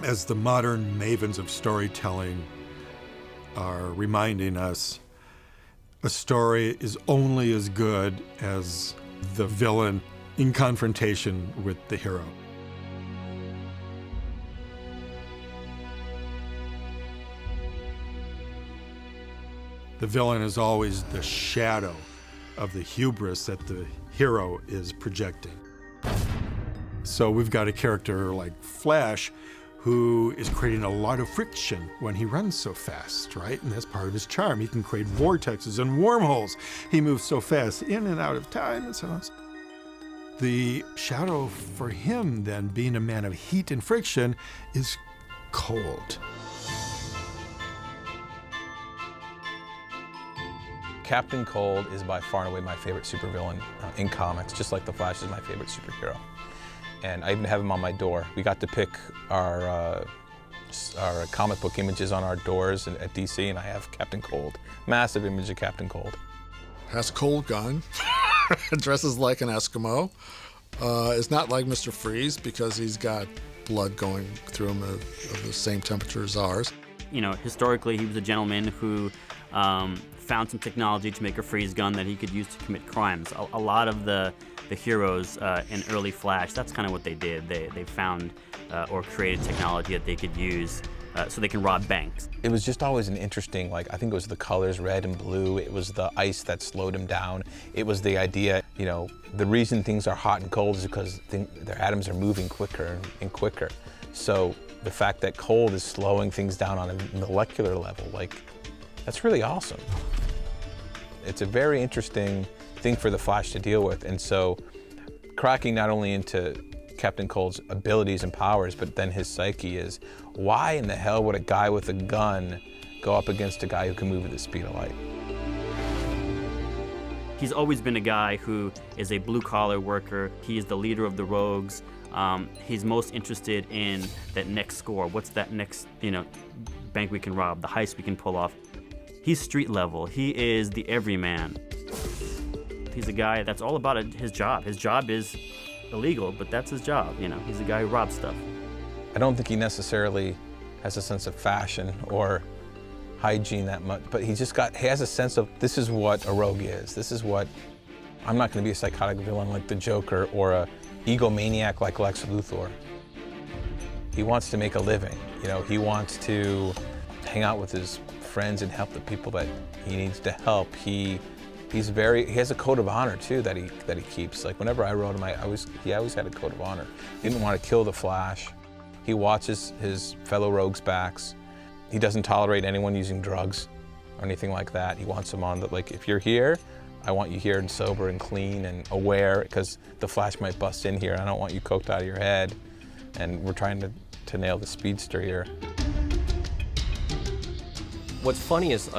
As the modern mavens of storytelling are reminding us, a story is only as good as the villain in confrontation with the hero. The villain is always the shadow of the hubris that the hero is projecting. So we've got a character like Flash who is creating a lot of friction when he runs so fast, right? And that's part of his charm. He can create vortexes and wormholes. He moves so fast in and out of time and so on. The shadow for him then, being a man of heat and friction, is cold. Captain Cold is by far and away my favorite supervillain in comics, just like the Flash is my favorite superhero. And I even have him on my door. We got to pick our comic book images on our doors at DC, and I have Captain Cold. Massive image of Captain Cold. Has a cold gun, dresses like an Eskimo. Is not like Mr. Freeze because he's got blood going through him of the same temperature as ours. You know, historically he was a gentleman who found some technology to make a freeze gun that he could use to commit crimes. A lot of the heroes in early Flash, that's kind of what they did. They found or created technology that they could use so they can rob banks. It was just always an interesting, like, I think it was the colors red and blue. It was the ice that slowed him down. It was the idea, you know, the reason things are hot and cold is because their atoms are moving quicker and quicker. So the fact that cold is slowing things down on a molecular level, like, that's really awesome. It's a very interesting thing for the Flash to deal with, and so cracking not only into Captain Cold's abilities and powers, but then his psyche is, why in the hell would a guy with a gun go up against a guy who can move at the speed of light? He's always been a guy who is a blue-collar worker. He is the leader of the rogues. He's most interested in that next score. What's that next, bank we can rob, the heist we can pull off. He's street level. He is the everyman. He's a guy that's all about his job. His job is illegal, but that's his job. He's a guy who robs stuff. I don't think he necessarily has a sense of fashion or hygiene that much, but he has a sense of, this is what a rogue is. This is what, I'm not going to be a psychotic villain like the Joker or a egomaniac like Lex Luthor. He wants to make a living. He wants to hang out with his friends and help the people that he needs to help. He has a code of honor too that he keeps. Like whenever I wrote him, he always had a code of honor. He didn't want to kill the Flash. He watches his fellow rogues' backs. He doesn't tolerate anyone using drugs or anything like that. He wants them on the, like, if you're here, I want you here and sober and clean and aware, because the Flash might bust in here. I don't want you coked out of your head. And we're trying to nail the speedster here. What's funny is,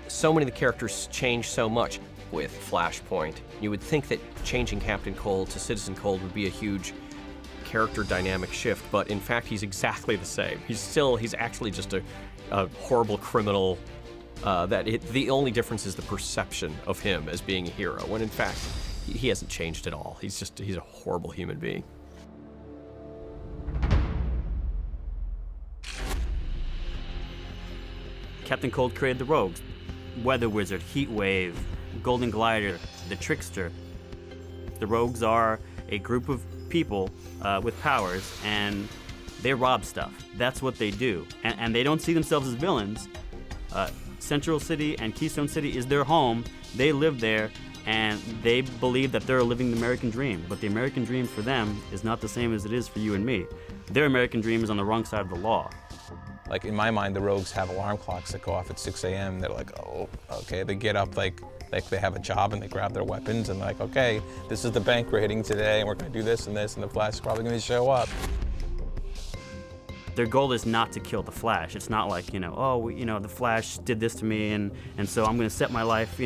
so many of the characters change so much with Flashpoint. You would think that changing Captain Cold to Citizen Cold would be a huge character dynamic shift, but in fact he's exactly the same. He's actually just a horrible criminal. The only difference is the perception of him as being a hero, when in fact he hasn't changed at all. He's a horrible human being. Captain Cold created the rogues. Weather Wizard, Heat Wave, Golden Glider, the Trickster. The rogues are a group of people with powers, and they rob stuff. That's what they do. And they don't see themselves as villains. Central City and Keystone City is their home. They live there, and they believe that they're living the American dream. But the American dream for them is not the same as it is for you and me. Their American dream is on the wrong side of the law. Like in my mind, the rogues have alarm clocks that go off at 6 a.m. They're like, oh, okay. They get up like they have a job and they grab their weapons and like, okay, this is the bank we're hitting today and we're gonna do this and this, and the Flash is probably gonna show up. Their goal is not to kill the Flash. It's not like, the Flash did this to me and so I'm gonna set my life,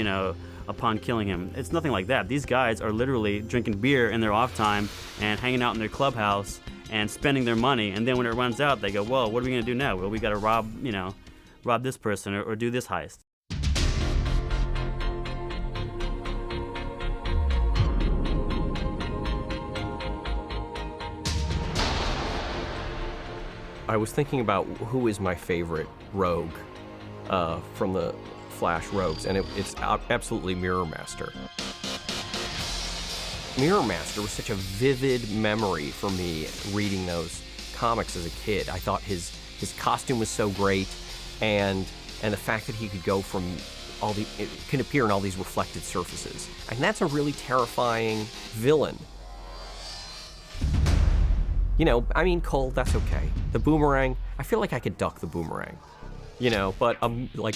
upon killing him. It's nothing like that. These guys are literally drinking beer in their off time and hanging out in their clubhouse and spending their money, and then when it runs out, they go, well, what are we gonna do now? Well, we gotta rob this person or do this heist. I was thinking about who is my favorite rogue from the Flash rogues, and it's absolutely Mirror Master. Mirror Master was such a vivid memory for me reading those comics as a kid. I thought his costume was so great, and the fact that he could go from it can appear in all these reflected surfaces. And that's a really terrifying villain. You know, I mean, Cold, that's okay. The boomerang, I feel like I could duck the boomerang. You know, but like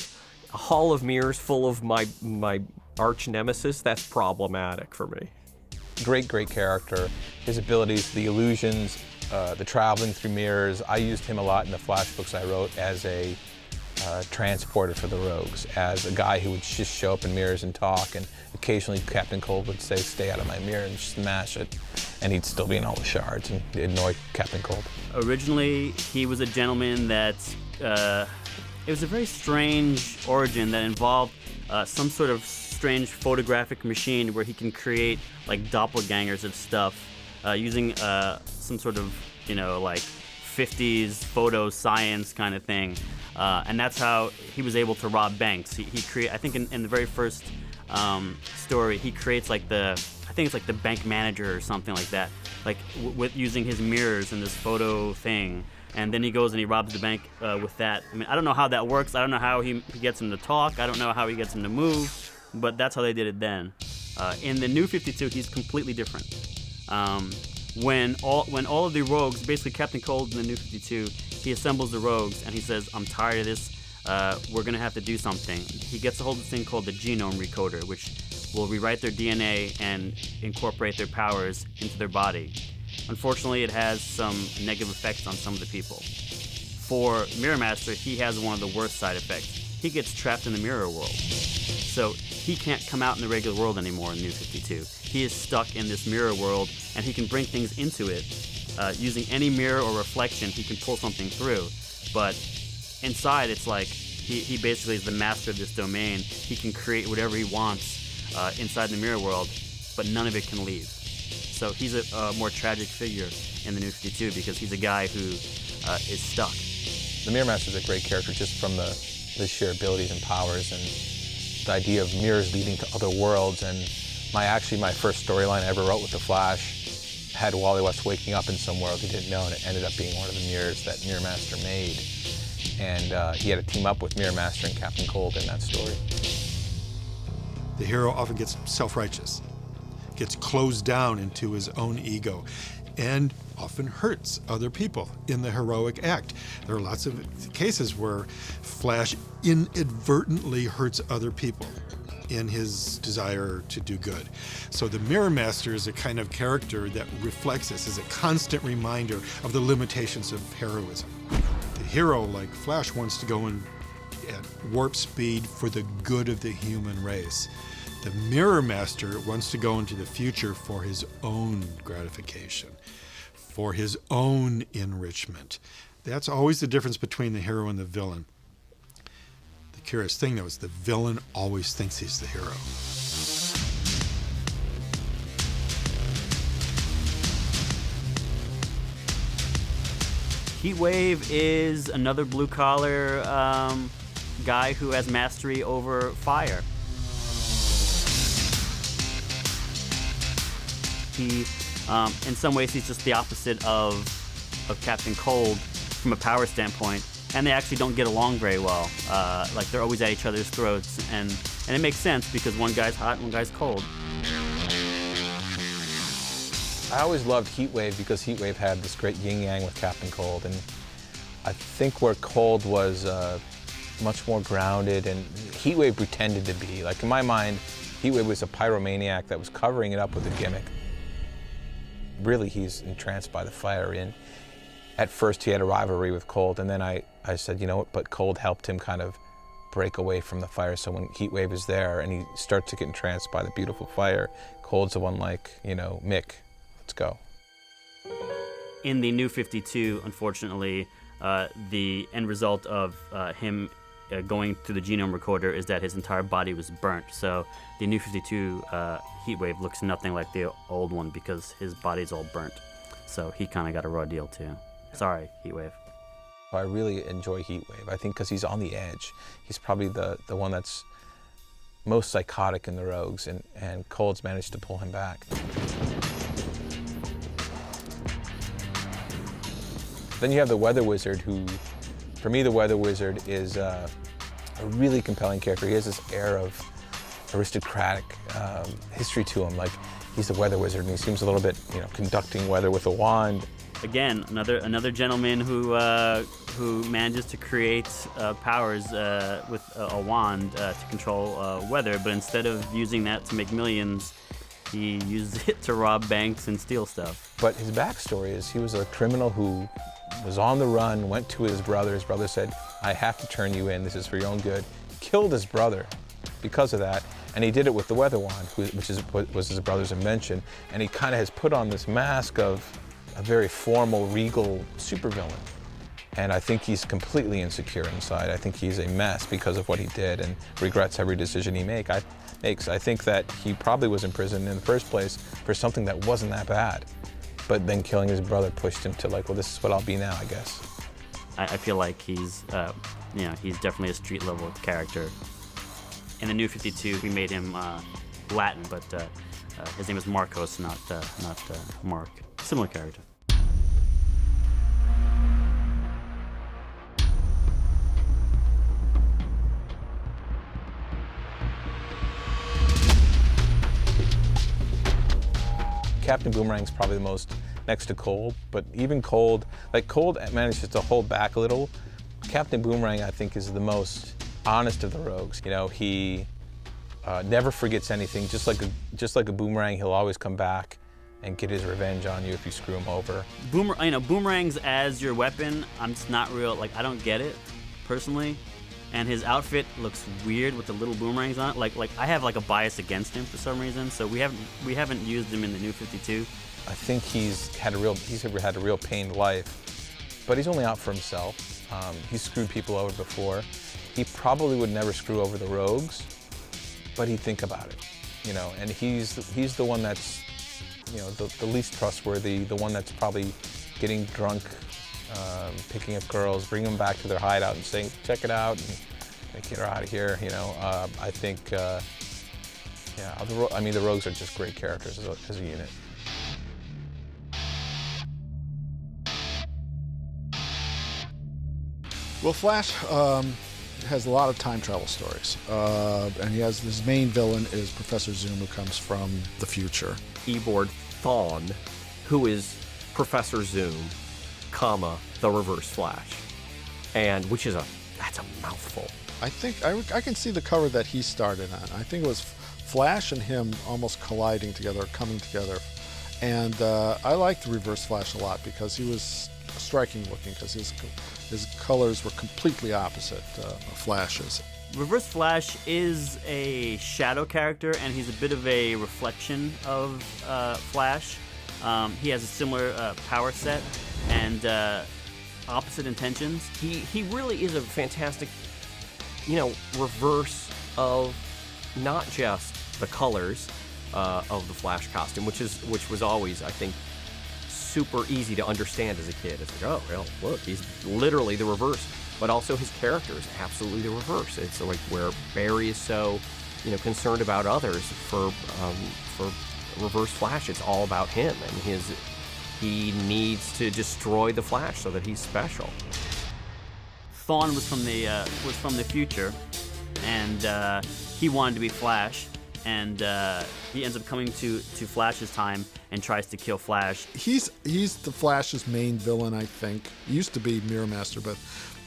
a hall of mirrors full of my arch nemesis, that's problematic for me. Great character. His abilities, the illusions, the traveling through mirrors. I used him a lot in the Flash books I wrote as a transporter for the rogues, as a guy who would just show up in mirrors and talk, and occasionally Captain Cold would say, "Stay out of my mirror," and smash it, and he'd still be in all the shards and annoy Captain Cold. Originally, he was a gentleman that, it was a very strange origin that involved some sort of strange photographic machine where he can create like doppelgangers of stuff using some sort of, you know, like 50s photo science kind of thing. And that's how he was able to rob banks. I think in the very first story, he creates like I think it's like the bank manager or something like that, like with using his mirrors and this photo thing. And then he goes and he robs the bank with that. I mean, I don't know how that works. I don't know how he gets him to talk. I don't know how he gets him to move, but that's how they did it then. In the New 52, he's completely different. When all of the rogues, basically Captain Cold in the New 52, he assembles the rogues and he says, "I'm tired of this. We're gonna have to do something." He gets a hold of this thing called the genome recoder, which will rewrite their DNA and incorporate their powers into their body. Unfortunately, it has some negative effects on some of the people. For Mirror Master, he has one of the worst side effects. He gets trapped in the mirror world. So he can't come out in the regular world anymore in New 52. He is stuck in this mirror world, and he can bring things into it. Using any mirror or reflection, he can pull something through. But inside, it's like he basically is the master of this domain. He can create whatever he wants inside the mirror world, but none of it can leave. So he's a more tragic figure in the New 52 because he's a guy who is stuck. The Mirror Master is a great character just from the sheer abilities and powers, and the idea of mirrors leading to other worlds. And my first storyline I ever wrote with the Flash had Wally West waking up in some world he didn't know, and it ended up being one of the mirrors that Mirror Master made. And he had to team up with Mirror Master and Captain Cold in that story. The hero often gets self-righteous, gets closed down into his own ego, and often hurts other people in the heroic act. There are lots of cases where Flash inadvertently hurts other people in his desire to do good. So the Mirror Master is a kind of character that reflects this, is a constant reminder of the limitations of heroism. The hero, like Flash, wants to go in at warp speed for the good of the human race. The Mirror Master wants to go into the future for his own gratification, for his own enrichment. That's always the difference between the hero and the villain. The curious thing, though, is the villain always thinks he's the hero. Heatwave is another blue-collar guy who has mastery over fire. He, in some ways, he's just the opposite of Captain Cold from a power standpoint, and they actually don't get along very well. Like they're always at each other's throats, and it makes sense because one guy's hot and one guy's cold. I always loved Heatwave because Heatwave had this great yin-yang with Captain Cold, and I think where Cold was much more grounded, and Heatwave pretended to be. Like in my mind, Heatwave was a pyromaniac that was covering it up with a gimmick. Really, he's entranced by the fire. And at first he had a rivalry with Cold, and then I said, you know what, but Cold helped him kind of break away from the fire. So when Heatwave is there and he starts to get entranced by the beautiful fire, Cold's the one like, you know, Mick, let's go. In the New 52, unfortunately, the end result of him going through the genome recorder is that his entire body was burnt. So the New 52 Heatwave looks nothing like the old one because his body's all burnt. So he kind of got a raw deal too. Sorry, Heatwave. I really enjoy Heatwave, I think, because he's on the edge. He's probably the one that's most psychotic in the Rogues, and Cold's managed to pull him back. Then you have the Weather Wizard, who, for me, the Weather Wizard is a really compelling character. He has this air of aristocratic history to him. Like, he's the Weather Wizard, and he seems a little bit, conducting weather with a wand. Again, another gentleman who manages to create powers with a wand to control weather, but instead of using that to make millions, he uses it to rob banks and steal stuff. But his backstory is he was a criminal who was on the run, went to his brother. His brother said, "I have to turn you in. This is for your own good." Killed his brother because of that, and he did it with the weather wand, which was his brother's invention. And he kind of has put on this mask of a very formal, regal supervillain. And I think he's completely insecure inside. I think he's a mess because of what he did and regrets every decision he makes. I think that he probably was in prison in the first place for something that wasn't that bad. But then killing his brother pushed him to like, well, this is what I'll be now, I guess. I feel like he's definitely a street level character. In the New 52, we made him Latin, but his name is Marcos, not Mark. Similar character. Captain Boomerang's probably the most next to Cold, but even Cold manages to hold back a little. Captain Boomerang, I think, is the most honest of the Rogues. He never forgets anything. Just like a boomerang, he'll always come back and get his revenge on you if you screw him over. Boomerangs as your weapon, I'm just not I don't get it, personally. And his outfit looks weird with the little boomerangs on it. Like I have a bias against him for some reason, so we haven't used him in the New 52. I think he's had a real pained life, but he's only out for himself. He's screwed people over before. He probably would never screw over the Rogues, but he'd think about it, and he's the one that's, the least trustworthy, the one that's probably getting drunk, picking up girls, bringing them back to their hideout and saying, check it out, and get her out of here, I think, the Rogues are just great characters as a unit. Well, Flash has a lot of time travel stories, and his main villain is Professor Zoom, who comes from the future. Keyboard Thawne, who is Professor Zoom, the Reverse Flash, and that's a mouthful. I think I can see the cover that he started on. I think it was Flash and him almost colliding together, coming together, and I liked the Reverse Flash a lot because he was striking looking, because his colors were completely opposite Flash's. Reverse Flash is a shadow character, and he's a bit of a reflection of Flash. He has a similar power set and opposite intentions. He really is a fantastic, reverse of not just the colors of the Flash costume, which was always, I think, super easy to understand as a kid. It's like, oh, well, look, he's literally the reverse. But also his character is absolutely the reverse. It's like where Barry is so, concerned about others. For Reverse Flash, it's all about him, and he needs to destroy the Flash so that he's special. Thawne was from the future, and he wanted to be Flash. And he ends up coming to Flash's time and tries to kill Flash. He's the Flash's main villain, I think. He used to be Mirror Master, but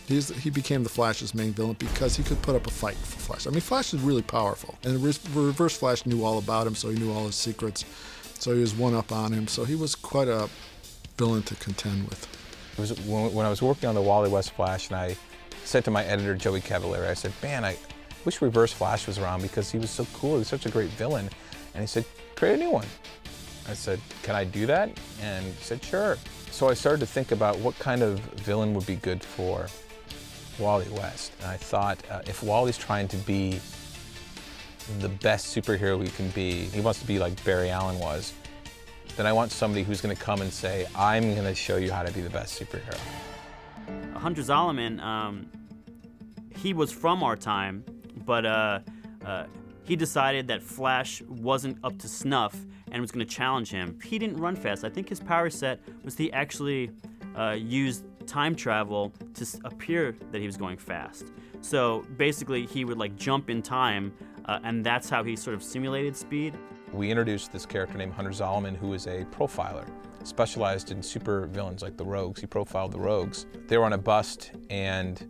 he became the Flash's main villain because he could put up a fight for Flash. I mean, Flash is really powerful, and Reverse Flash knew all about him, so he knew all his secrets. So he was one up on him. So he was quite a villain to contend with. It was when I was working on the Wally West Flash, and I said to my editor, Joey Cavalieri, I said, man, I wish Reverse Flash was around because he was so cool. He was such a great villain. And he said, create a new one. I said, can I do that? And he said, sure. So I started to think about what kind of villain would be good for Wally West. And I thought, if Wally's trying to be the best superhero he can be, he wants to be like Barry Allen was, then I want somebody who's going to come and say, I'm going to show you how to be the best superhero. Hunter Zolomon, he was from our time, but he decided that Flash wasn't up to snuff and was going to challenge him. He didn't run fast. I think his power set was he actually used time travel to appear that he was going fast. So basically, he would like jump in time, and that's how he sort of simulated speed. We introduced this character named Hunter Zolomon, who is a profiler, specialized in super villains like the Rogues. He profiled the Rogues. They were on a bust, and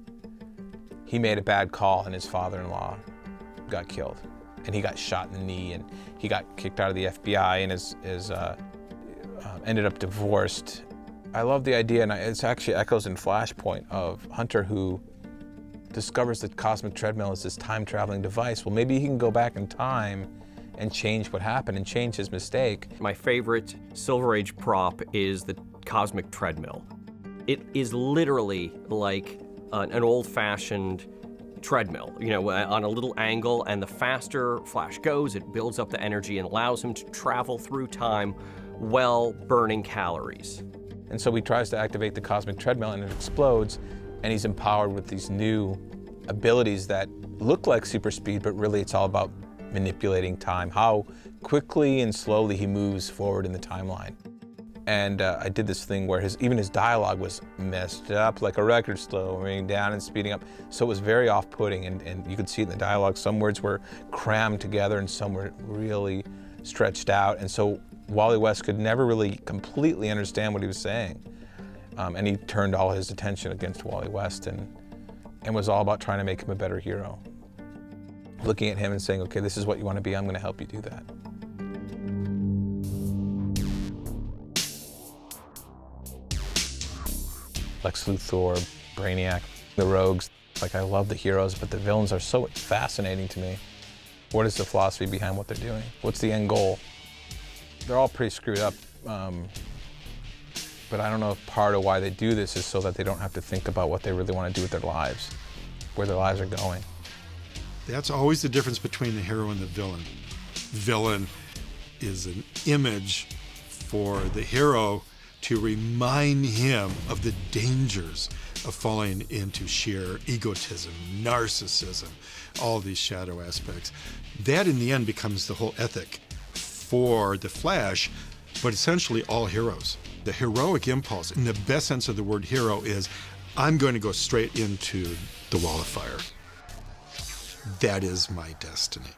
he made a bad call, and his father-in-law got killed. And he got shot in the knee, and he got kicked out of the FBI, and ended up divorced. I love the idea, and it actually echoes in Flashpoint, of Hunter who discovers that cosmic treadmill is this time-traveling device. Well, maybe he can go back in time and change what happened and change his mistake. My favorite Silver Age prop is the cosmic treadmill. It is literally like an old-fashioned treadmill, on a little angle, and the faster Flash goes, it builds up the energy and allows him to travel through time while burning calories. And so he tries to activate the cosmic treadmill, and it explodes, and he's empowered with these new abilities that look like super speed, but really it's all about manipulating time, how quickly and slowly he moves forward in the timeline. And I did this thing where even his dialogue was messed up, like a record slowing down and speeding up. So it was very off-putting, and you could see it in the dialogue. Some words were crammed together and some were really stretched out. And so Wally West could never really completely understand what he was saying. And he turned all his attention against Wally West and was all about trying to make him a better hero. Looking at him and saying, okay, this is what you want to be, I'm going to help you do that. Lex Luthor, Brainiac, the Rogues. Like, I love the heroes, but the villains are so fascinating to me. What is the philosophy behind what they're doing? What's the end goal? They're all pretty screwed up, but I don't know if part of why they do this is so that they don't have to think about what they really want to do with their lives, where their lives are going. That's always the difference between the hero and the villain. Villain is an image for the hero to remind him of the dangers of falling into sheer egotism, narcissism, all these shadow aspects. That in the end becomes the whole ethic for the Flash, but essentially all heroes. The heroic impulse, in the best sense of the word hero, is I'm going to go straight into the wall of fire. That is my destiny.